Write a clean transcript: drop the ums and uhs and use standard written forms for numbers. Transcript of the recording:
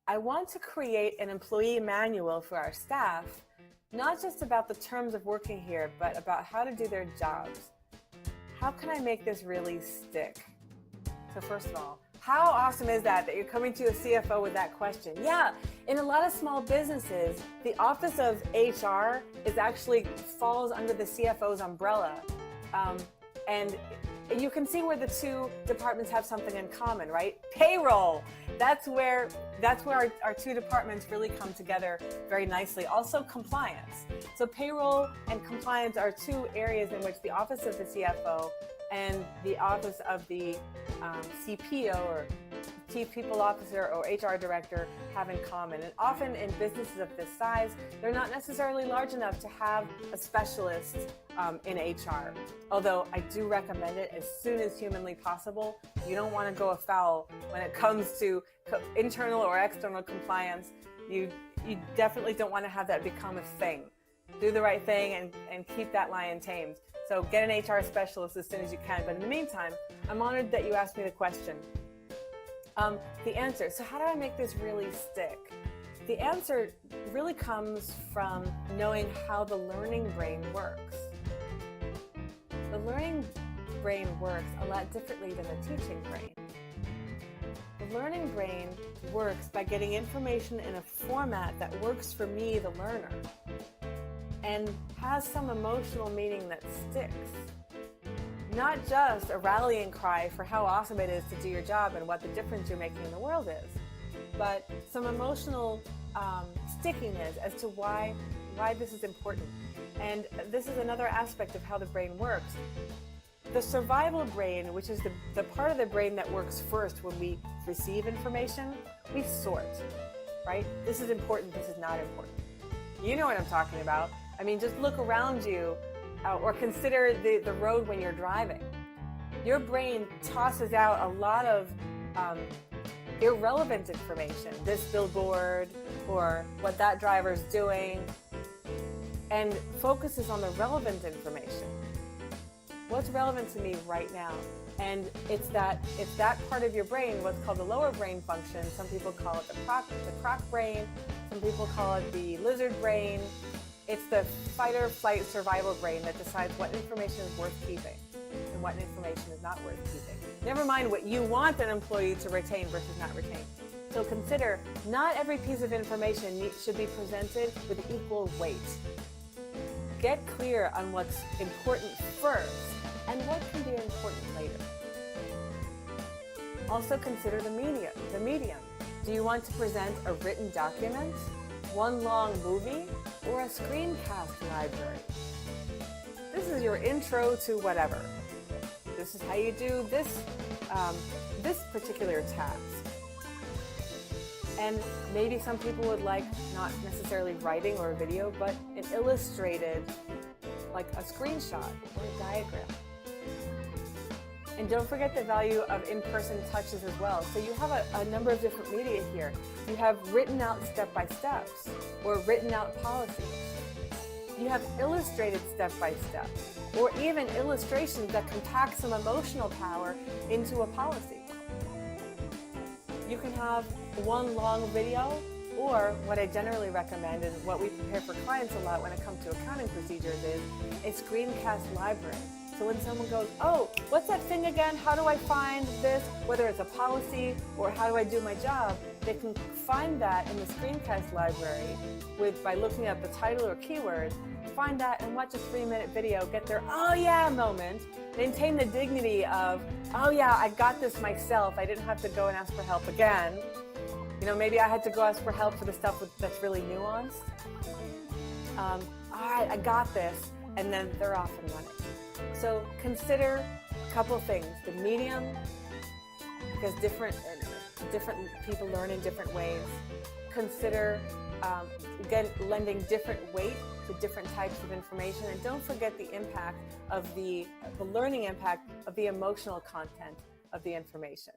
I want to create an employee manual for our staff, not just about the terms of working here, but about how to do their jobs. How can I make this really stick? So first of all, how awesome is that you're coming to a CFO with that question? Yeah, in a lot of small businesses, the office of HR falls under the CFO's umbrella. And you can see where the two departments have something in common, right? Payroll. That's where our two departments really come together very nicely. Also compliance. So payroll and compliance are two areas in which the office of the CFO and the office of the CPO or Chief People Officer or HR Director have in common. And often in businesses of this size, they're not necessarily large enough to have a specialist in HR. Although I do recommend it as soon as humanly possible. You don't want to go afoul when it comes to internal or external compliance. You definitely don't want to have that become a thing. Do the right thing and keep that lion tamed. So get an HR specialist as soon as you can. But in the meantime, I'm honored that you asked me the question. The answer, so how do I make this really stick? The answer really comes from knowing how the learning brain works. The learning brain works a lot differently than the teaching brain. The learning brain works by getting information in a format that works for me, the learner, and has some emotional meaning that sticks. Not just a rallying cry for how awesome it is to do your job and what the difference you're making in the world is, but some emotional stickiness as to why this is important. And this is another aspect of how the brain works. The survival brain, which is the part of the brain that works first when we receive information, we sort, right? This is important, this is not important. You know what I'm talking about. I mean, just look around you or consider the road when you're driving. Your brain tosses out a lot of irrelevant information, this billboard or what that driver's doing, and focuses on the relevant information. What's relevant to me right now? And it's that part of your brain, what's called the lower brain function. Some people call it the croc brain. Some people call it the lizard brain. It's the fight or flight survival brain that decides what information is worth keeping and what information is not worth keeping. Never mind what you want an employee to retain versus not retain. So consider, not every piece of information should be presented with equal weight. Get clear on what's important first and what can be important later. Also consider the medium. Do you want to present a written document, one long movie, or a screencast library? This is your intro to whatever. This is how you do this particular task. And maybe some people would like not necessarily writing or a video, but an illustrated, like a screenshot or a diagram. And don't forget the value of in-person touches as well. So you have a number of different media here. You have written out step-by-steps or written out policies. You have illustrated step-by-step or even illustrations that can pack some emotional power into a policy. You can have one long video, or what I generally recommend and what we prepare for clients a lot when it comes to accounting procedures is a screencast library. So when someone goes, oh, what's that thing again? How do I find this? Whether it's a policy or how do I do my job, they can find that in the screencast library by looking up the title or keyword, find that and watch a 3-minute video, get their oh yeah moment, maintain the dignity of, oh yeah, I got this myself. I didn't have to go and ask for help again. You know, maybe I had to go ask for help for the stuff that's really nuanced. All right, I got this, and then they're off and running. So consider a couple things. The medium, because different people learn in different ways. Consider, again, lending different weight to different types of information. And don't forget the impact of the learning impact of the emotional content of the information.